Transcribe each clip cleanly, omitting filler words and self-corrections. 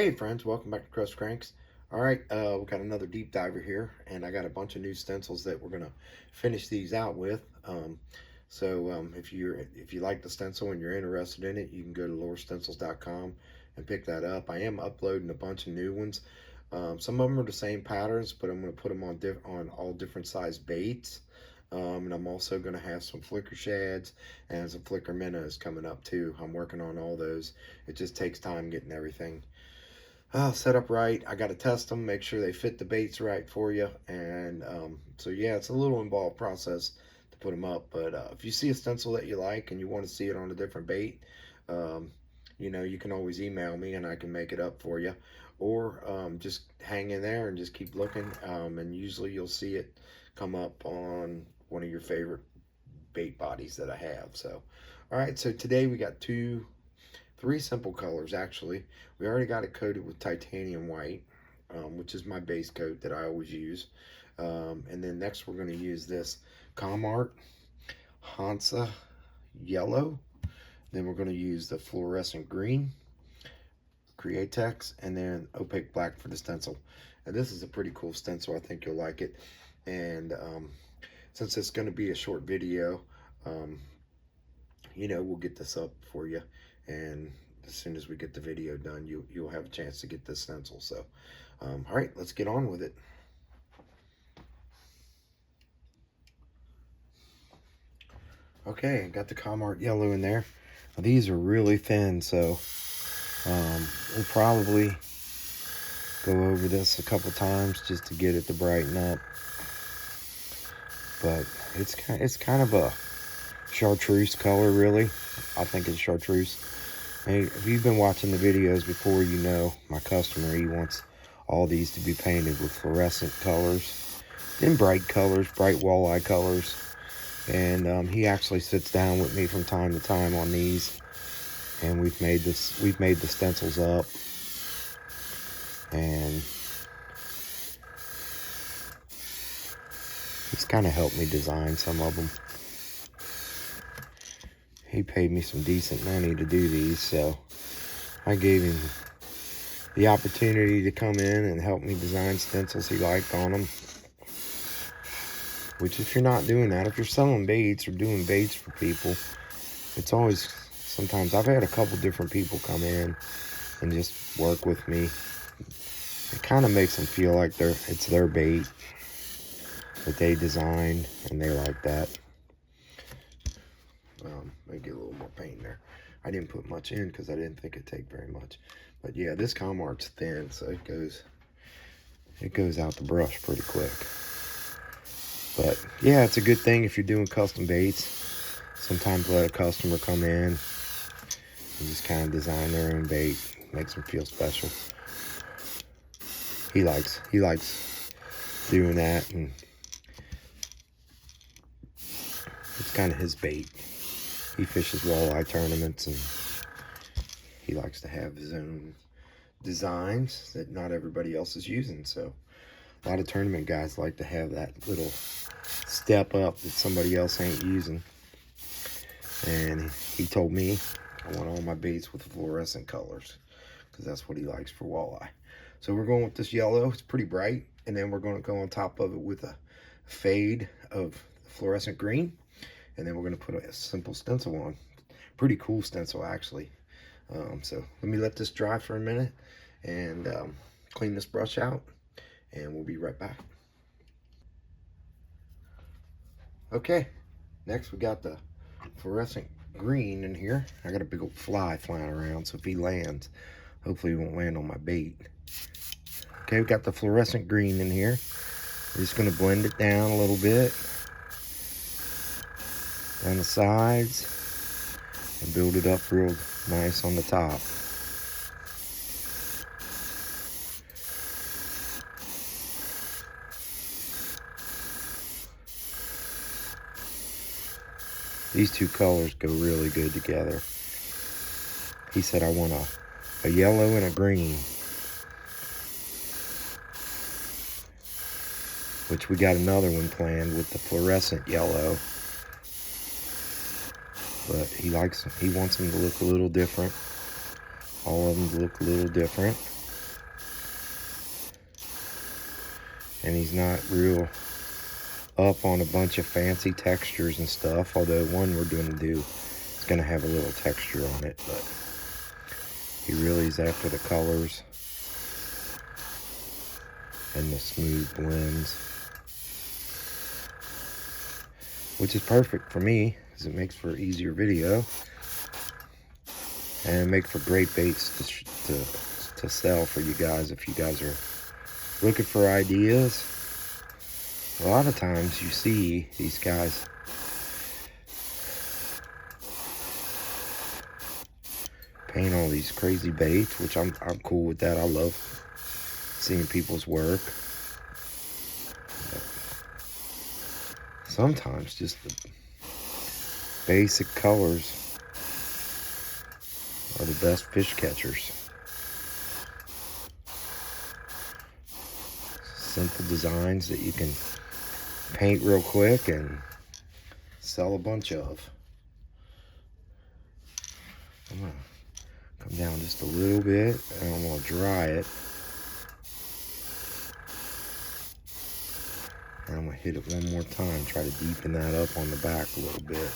Hey friends, welcome back to Crust Cranks. All right, we got another deep diver here, and I got a bunch of new stencils that we're gonna finish these out with. If you like the stencil and you're interested in it, you can go to lorestencils.com and pick that up. I am uploading a bunch of new ones. Some of them are the same patterns, but I'm gonna put them on all different size baits. And I'm also gonna have some flicker shads and some flicker minnows coming up too. I'm working on all those. It just takes time getting everything set up right. I got to test them, make sure they fit the baits right for you. And so, yeah, it's a little involved process to put them up. But if you see a stencil that you like and you want to see it on a different bait, um, you can always email me and I can make it up for you. Or just hang in there and just keep looking. And usually you'll see it come up on one of your favorite bait bodies that I have. So, all right, so today we got three simple colors actually. We already got it coated with titanium white, which is my base coat that I always use. And then next we're going to use this Comart Hansa yellow. Then we're going to use the fluorescent green, Createx, and then opaque black for the stencil. And this is a pretty cool stencil. I think you'll like it. And since it's going to be a short video, we'll get this up for you, and as soon as we get the video done, you'll have a chance to get this stencil. So all right, let's get on with it. Okay, got the Comart yellow in there. Now, these are really thin, so we'll probably go over this a couple times just to get it to brighten up. But it's kind of a chartreuse color, really. I think it's chartreuse. And if you've been watching the videos before, you know my customer, he wants all these to be painted with fluorescent colors, then bright colors, bright walleye colors. And he actually sits down with me from time to time on these, and we've made the stencils up, and he's kind of helped me design some of them. He paid me some decent money to do these, so I gave him the opportunity to come in and help me design stencils he liked on them. Which, if you're not doing that, if you're selling baits or doing baits for people, it's always, sometimes I've had a couple different people come in and just work with me. It kind of makes them feel like it's their bait that they designed, and they like that. Maybe get a little more paint there. I didn't put much in because I didn't think it'd take very much. But yeah, this Comart's thin, so it goes out the brush pretty quick. But yeah, it's a good thing if you're doing custom baits. Sometimes let a customer come in and just kind of design their own bait. Makes them feel special. He likes doing that, and it's kind of his bait. He fishes walleye tournaments, and he likes to have his own designs that not everybody else is using. So a lot of tournament guys like to have that little step up that somebody else ain't using. And he told me I want all my baits with fluorescent colors because that's what he likes for walleye. So we're going with this yellow. It's pretty bright. And then we're going to go on top of it with a fade of fluorescent green. And then we're going to put a simple stencil on. Pretty cool stencil, actually. So let me let this dry for a minute and clean this brush out, and we'll be right back. Okay, next we got the fluorescent green in here. I got a big old fly flying around, so if he lands, hopefully he won't land on my bait. Okay, we got the fluorescent green in here. We're just going to blend it down a little bit down the sides and build it up real nice on the top. These two colors go really good together. He said, I want a yellow and a green, which we got another one planned with the fluorescent yellow. But he wants them to look a little different. All of them look a little different. and he's not real up on a bunch of fancy textures and stuff, although one we're going to do is going to have a little texture on it, but he really is after the colors and the smooth blends, which is perfect for me because it makes for easier video and it makes for great baits to sell for you guys if you guys are looking for ideas. A lot of times you see these guys paint all these crazy baits, which I'm cool with that. I love seeing people's work. But sometimes just the basic colors are the best fish catchers. Simple designs that you can paint real quick and sell a bunch of. I'm gonna come down just a little bit and I'm gonna dry it. And I'm gonna hit it one more time, try to deepen that up on the back a little bit.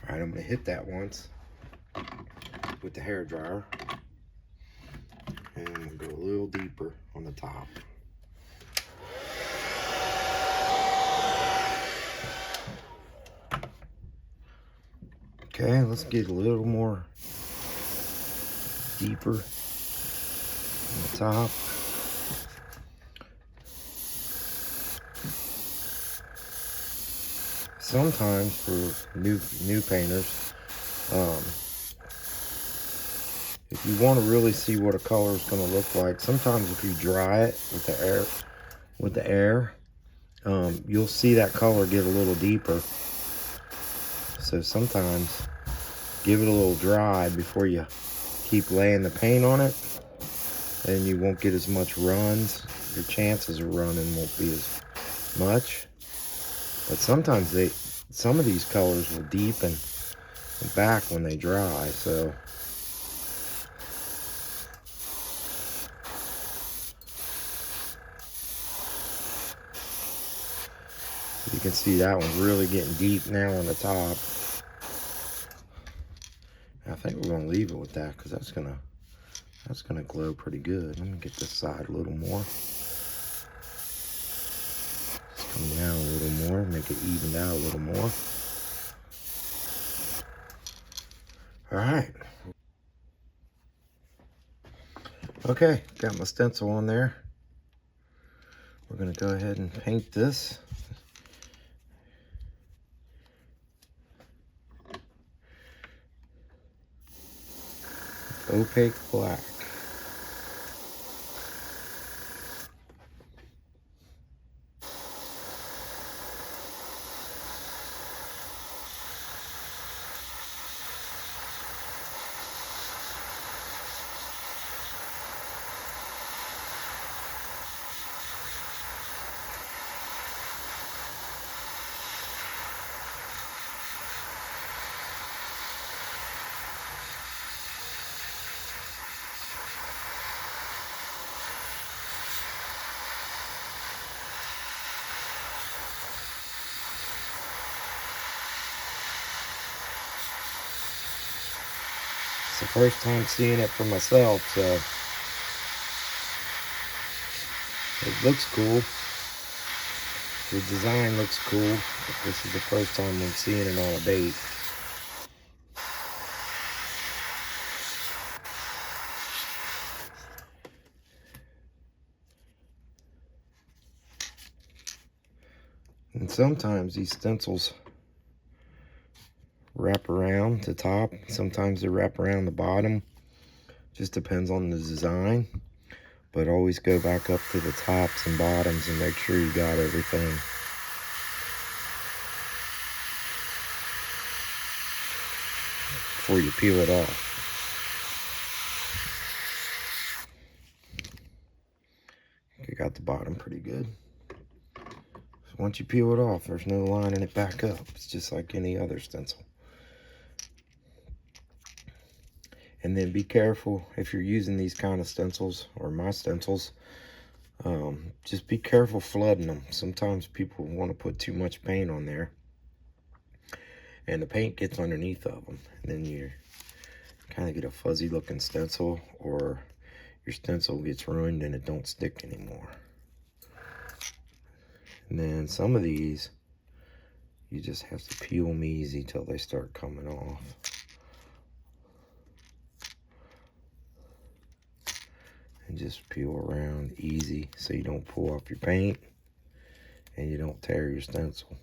All right, I'm gonna hit that once with the hair dryer, and I'm gonna go a little deeper on the top. Okay, let's get a little more deeper on the top. Sometimes for new painters, if you want to really see what a color is going to look like, sometimes if you dry it with the air, you'll see that color get a little deeper. So sometimes give it a little dry before you keep laying the paint on it, and you won't get as much runs. Your chances of running won't be as much. But sometimes some of these colors will deepen back when they dry, so you can see that one's really getting deep now on the top. I think we're gonna leave it with that because that's gonna glow pretty good. Let me get this side a little more. Come down a little more, make it evened out a little more. All right. Okay, got my stencil on there. We're gonna go ahead and paint this. Opaque black. It's the first time seeing it for myself, so it looks cool. The design looks cool, but this is the first time I'm seeing it on a bait. And sometimes these stencils wrap around the top, sometimes they wrap around the bottom. Just depends on the design, but always go back up to the tops and bottoms and make sure you got everything. before you peel it off. You got the bottom pretty good. So once you peel it off, there's no lining it back up. It's just like any other stencil. And then be careful if you're using these kind of stencils, or my stencils, just be careful flooding them. Sometimes people want to put too much paint on there, and the paint gets underneath of them, and then you kind of get a fuzzy looking stencil, or your stencil gets ruined and it don't stick anymore. And then some of these, you just have to peel them easy till they start coming off. And just peel around easy so you don't pull off your paint and you don't tear your stencil.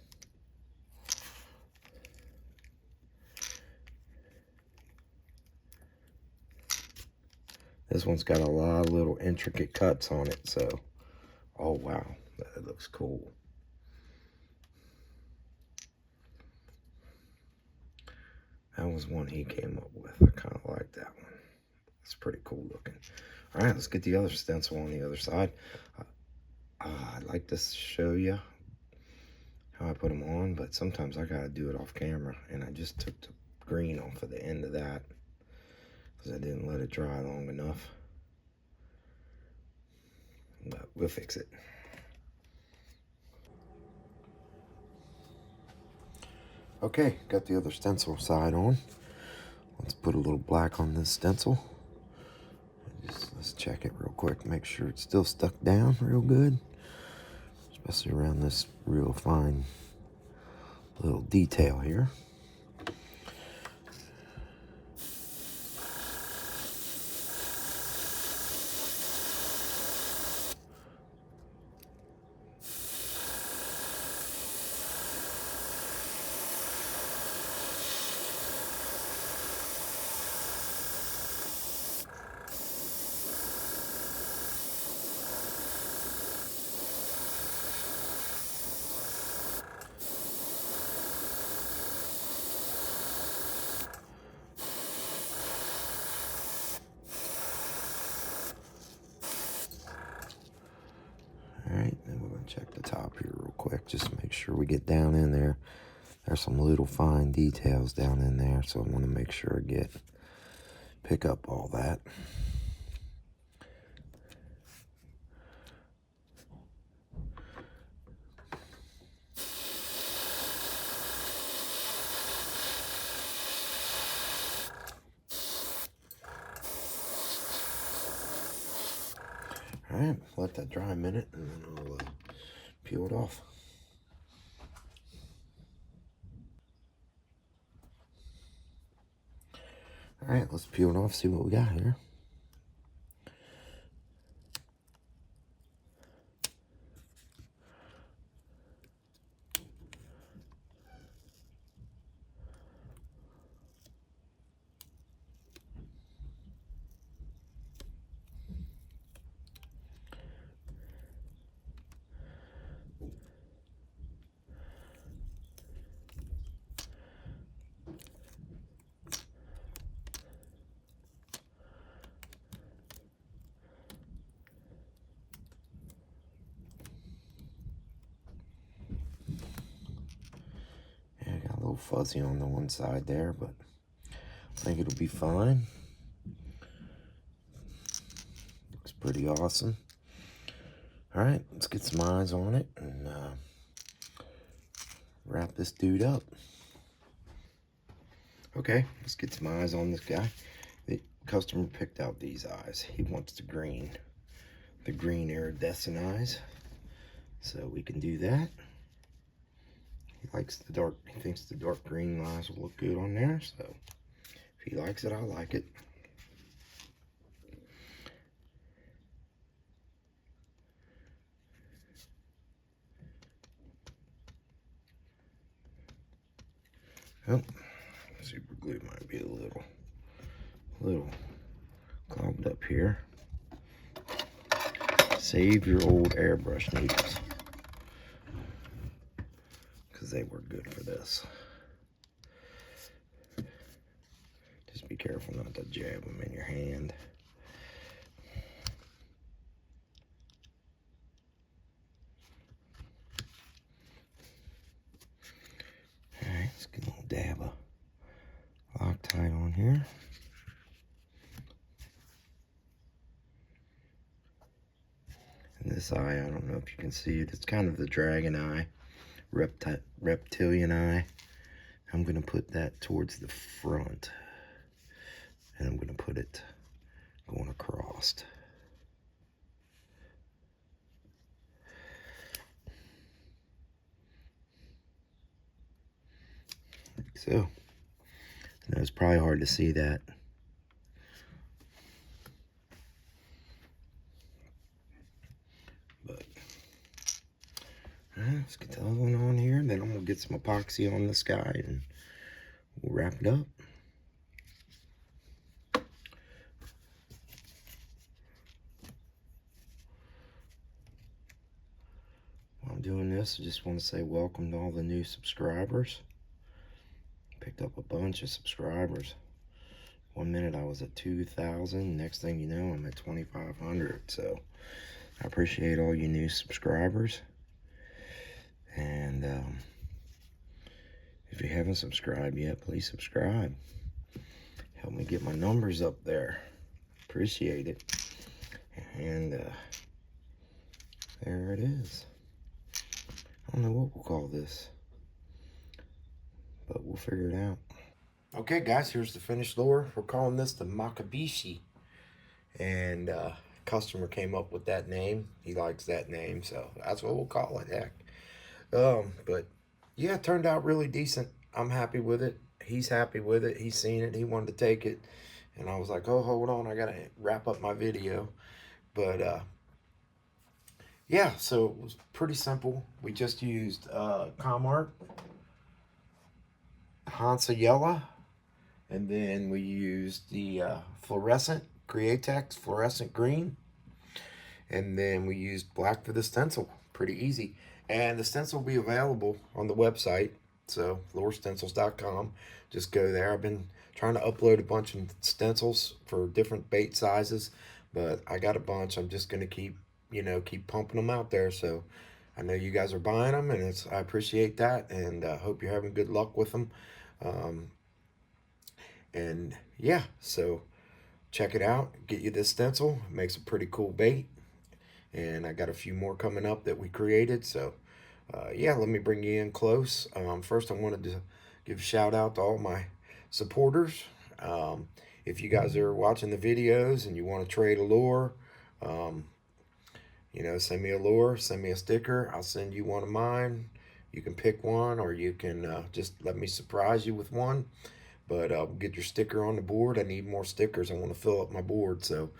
This one's got a lot of little intricate cuts on it, so, oh wow, that looks cool. That was one he came up with. I kind of like that one. It's pretty cool looking. All right, let's get the other stencil on the other side. I'd like to show you how I put them on, but sometimes I gotta do it off camera, and I just took the green off of the end of that because I didn't let it dry long enough. But we'll fix it. Okay, got the other stencil side on. Let's put a little black on this stencil. Let's check it real quick, make sure it's still stuck down real good, especially around this real fine little detail here. Alright, then we're going to check the top here real quick, just to make sure we get down in there. There's some little fine details down in there, so I want to make sure I pick up all that. Alright, let that dry a minute, and then I'll peel it off. Alright, let's peel it off, see what we got here. Fuzzy on the one side there, but I think it'll be fine. Looks pretty awesome. All right, let's get some eyes on it and wrap this dude up. Okay, let's get some eyes on this guy. The customer picked out these eyes. He wants the green iridescent eyes, so we can do that. He likes the dark, he thinks the dark green eyes will look good on there, so if he likes it, I like it. Oh, super glue might be a little clogged up here. Save your old airbrush needles, they were good for this. careful not to jab them in your hand. Alright, let's get a little dab of Loctite on here. And this eye, I don't know if you can see it, it's kind of the dragon eye, reptilian eye. I'm going to put that towards the front, and I'm going to put it going across. Like so. I know it's probably hard to see that. But, alright, let's get the other one on here, and then I'm going to get some epoxy on this guy, and we'll wrap it up. While I'm doing this, I just want to say welcome to all the new subscribers. Picked up a bunch of subscribers. One minute I was at 2,000. Next thing you know, I'm at 2,500. So I appreciate all you new subscribers. And if you haven't subscribed yet, please subscribe. Help me get my numbers up there. Appreciate it. And there it is. I don't know what we'll call this, but we'll figure it out. Okay, guys, here's the finished lure. We're calling this the Makibishi. And customer came up with that name. He likes that name, so that's what we'll call it, heck. But yeah, it turned out really decent. I'm happy with it. He's happy with it. He's seen it. He wanted to take it. And I was like, oh, hold on, I gotta wrap up my video. But yeah, so it was pretty simple. We just used Comart, Hansa yellow, and then we used the Fluorescent, Createx Fluorescent green, and then we used black for the stencil. Pretty easy. And the stencil will be available on the website, so lurestencils.com. Just go there. I've been trying to upload a bunch of stencils for different bait sizes, but I got a bunch. I'm just going to keep pumping them out there. So I know you guys are buying them, and I appreciate that, and hope you're having good luck with them. And yeah, so check it out. Get you this stencil. It makes a pretty cool bait. And I got a few more coming up that we created. So yeah, let me bring you in close. First, I wanted to give a shout out to all my supporters. If you guys are watching the videos and you want to trade a lure, send me a lure, send me a sticker. I'll send you one of mine. You can pick one, or you can just let me surprise you with one. But get your sticker on the board. I need more stickers. I want to fill up my board. So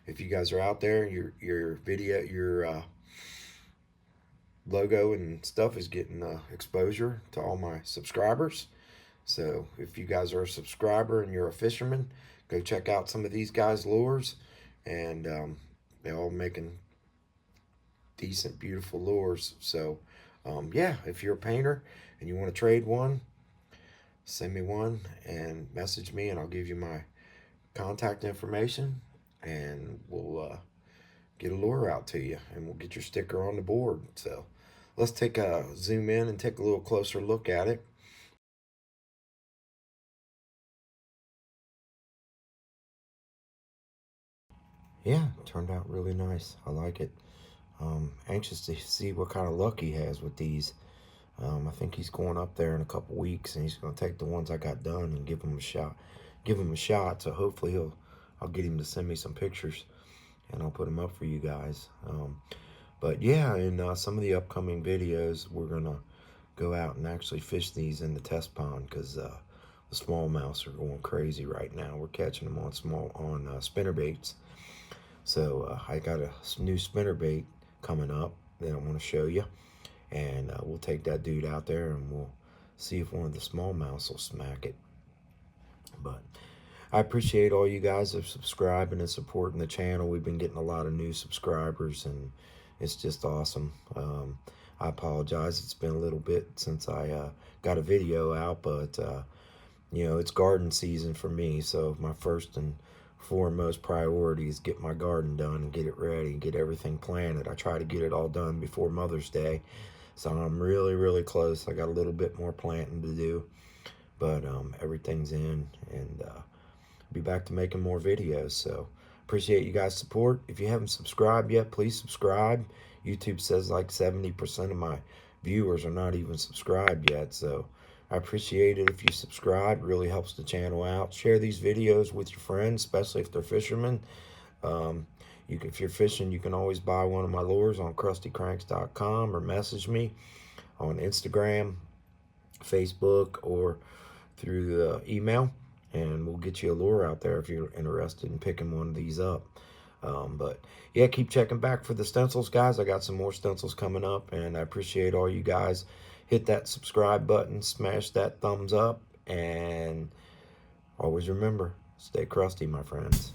if you guys are out there, your logo and stuff is getting exposure to all my subscribers. So if you guys are a subscriber and you're a fisherman, go check out some of these guys' lures. And they're all making decent, beautiful lures. So yeah, if you're a painter and you want to trade one, send me one and message me, and I'll give you my contact information, and we'll get a lure out to you, and we'll get your sticker on the board. So let's take a zoom in and take a little closer look at it. Yeah, it turned out really nice. I like it. Anxious to see what kind of luck he has with these. I think he's going up there in a couple weeks, and he's going to take the ones I got done and give him a shot. So hopefully I'll get him to send me some pictures, and I'll put them up for you guys. But yeah, in some of the upcoming videos, we're going to go out and actually fish these in the test pond, because the smallmouths are going crazy right now. We're catching them on spinner baits. So I got a new spinner bait coming up that I want to show you. And we'll take that dude out there, and we'll see if one of the smallmouths will smack it. But I appreciate all you guys that are subscribing and supporting the channel. We've been getting a lot of new subscribers, and it's just awesome. I apologize. It's been a little bit since I got a video out, but you know, it's garden season for me, so my first and foremost priority is get my garden done and get it ready and get everything planted. I try to get it all done before Mother's Day, so I'm really close. I got a little bit more planting to do, but everything's in, and be back to making more videos. So appreciate you guys' support. If you haven't subscribed yet, please subscribe. YouTube says like 70% of my viewers are not even subscribed yet, so I appreciate it if you subscribe. It really helps the channel out. Share these videos with your friends, especially if they're fishermen. If you're fishing, you can always buy one of my lures on krustycranks.com or message me on Instagram, Facebook, or through the email, and we'll get you a lure out there if you're interested in picking one of these up. But yeah, keep checking back for the stencils, guys. I got some more stencils coming up, and I appreciate all you guys. Hit that subscribe button, smash that thumbs up, and always remember, stay crusty, my friends.